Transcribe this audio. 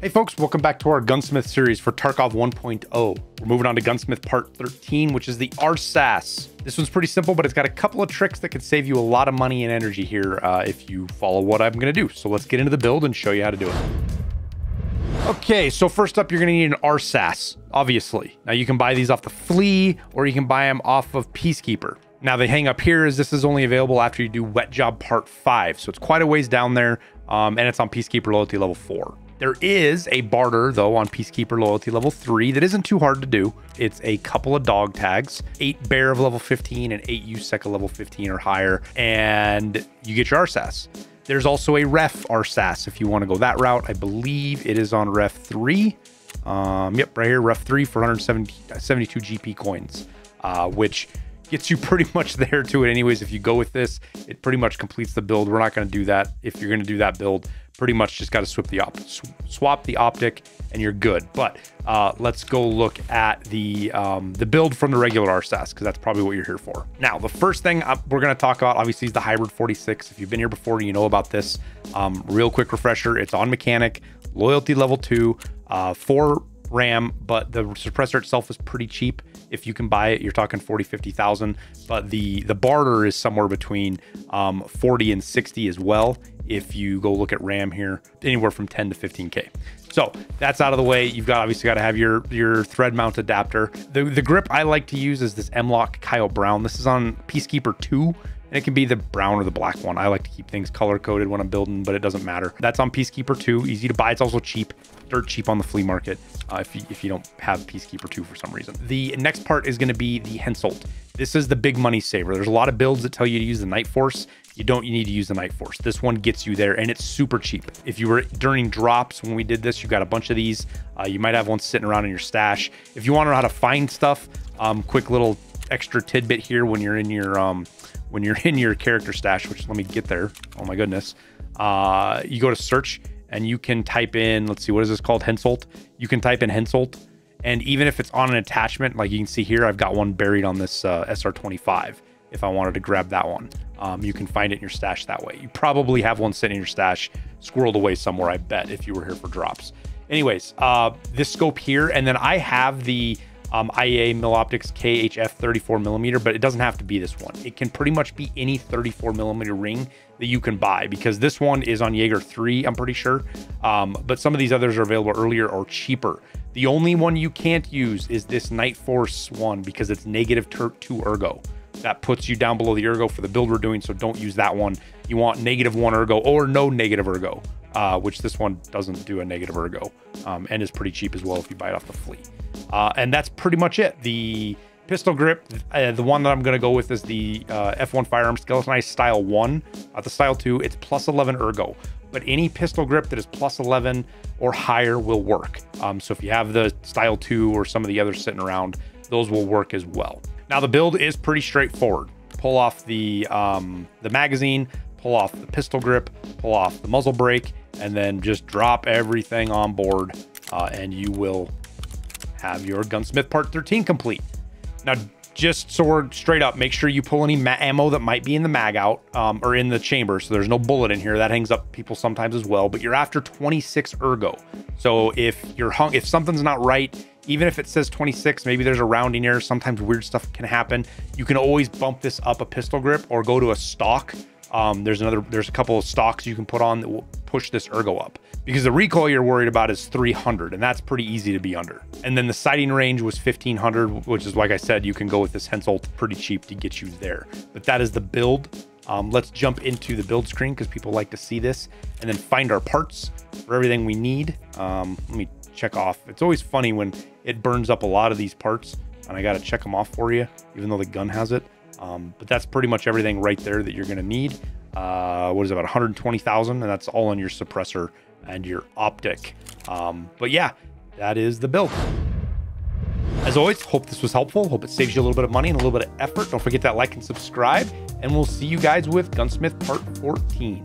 Hey folks, welcome back to our Gunsmith series for Tarkov 1.0. We're moving on to Gunsmith Part 13, which is the RSASS. This one's pretty simple, but it's got a couple of tricks that could save you a lot of money and energy here if you follow what I'm going to do. So let's get into the build and show you how to do it. Okay, so first up, you're going to need an RSASS, obviously. Now you can buy these off the Flea, or you can buy them off of Peacekeeper. Now the hang up here is this is only available after you do Wet Job Part 5, so it's quite a ways down there, and it's on Peacekeeper Loyalty Level 4. There is a barter, though, on Peacekeeper Loyalty Level 3 that isn't too hard to do. It's a couple of dog tags, 8 bear of level 15 and 8 USEC of level 15 or higher, and you get your RSASS. There's also a ref RSASS if you want to go that route. I believe it is on ref 3. Yep, right here, ref 3 for 172 GP coins, which gets you pretty much there to it anyways. If you go with this, it pretty much completes the build. We're not going to do that. If you're going to do that build, pretty much just got to swap the optic and you're good. But let's go look at the build from the regular RSASS, because that's probably what you're here for. Now, the first thing we're going to talk about, obviously, is the Hybrid 46. If you've been here before, you know about this. Real quick refresher, it's on mechanic, loyalty level 2, 4 RAM, but the suppressor itself is pretty cheap. If you can buy it, you're talking 40, 50,000, but the barter is somewhere between 40 and 60 as well. If you go look at RAM here, anywhere from 10 to 15K. So that's out of the way. You've obviously got to have your thread mount adapter. The grip I like to use is this M-Lock Coyote Brown. This is on Peacekeeper 2. And it can be the brown or the black one. I like to keep things color coded when I'm building, but it doesn't matter. That's on Peacekeeper 2. Easy to buy. It's also cheap, dirt cheap on the flea market if you don't have Peacekeeper 2 for some reason. The next part is going to be the Henselt. This is the big money saver. There's a lot of builds that tell you to use the Night Force. You need to use the Night Force. This one gets you there, and it's super cheap. If you were during drops when we did this, you got a bunch of these. You might have one sitting around in your stash. If you want to know how to find stuff, quick little extra tidbit here when you're in your character stash, which let me get there. Oh my goodness. You go to search and you can type in, let's see, what is this called? Henselt. You can type in Henselt. And even if it's on an attachment, like you can see here, I've got one buried on this SR25. If I wanted to grab that one, you can find it in your stash that way. You probably have one sitting in your stash, squirreled away somewhere, I bet, if you were here for drops. Anyways, this scope here, and then I have the IEA Mil Optics KHF 34mm, but it doesn't have to be this one. It can pretty much be any 34mm ring that you can buy, because this one is on Jaeger 3, I'm pretty sure. But some of these others are available earlier or cheaper. The only one you can't use is this Night Force one, because it's -2 ergo. That puts you down below the ergo for the build we're doing, so don't use that one. You want -1 ergo or no negative ergo, which this one doesn't do a negative ergo, and is pretty cheap as well if you buy it off the Flea. And that's pretty much it. The pistol grip, the one that I'm going to go with is the F1 Firearm Skeletonized Style 1. At the Style 2, it's +11 ergo. But any pistol grip that is +11 or higher will work. So if you have the Style 2 or some of the others sitting around, those will work as well. Now the build is pretty straightforward. Pull off the magazine, pull off the pistol grip, pull off the muzzle brake, and then just drop everything on board, and you will have your Gunsmith Part 13 complete. Now, just so we're straight up, make sure you pull any ammo that might be in the mag out, or in the chamber, so there's no bullet in here. That hangs up people sometimes as well, but you're after 26 ergo. So if something's not right, even if it says 26, maybe there's a rounding error, sometimes weird stuff can happen. You can always bump this up a pistol grip or go to a stock. There's a couple of stocks you can put on that will push this ergo up, because the recoil you're worried about is 300, and that's pretty easy to be under. And then the sighting range was 1500, which is, like I said, you can go with this Henselt pretty cheap to get you there. But that is the build. Let's jump into the build screen, because people like to see this, and then find our parts for everything we need. Let me check off. It's always funny when it burns up a lot of these parts, and I got to check them off for you, even though the gun has it. But that's pretty much everything right there that you're going to need. What is it, about 120,000, and that's all on your suppressor and your optic. But yeah, that is the build. As always, hope this was helpful. Hope it saves you a little bit of money and a little bit of effort. Don't forget that like and subscribe, and we'll see you guys with Gunsmith Part 14.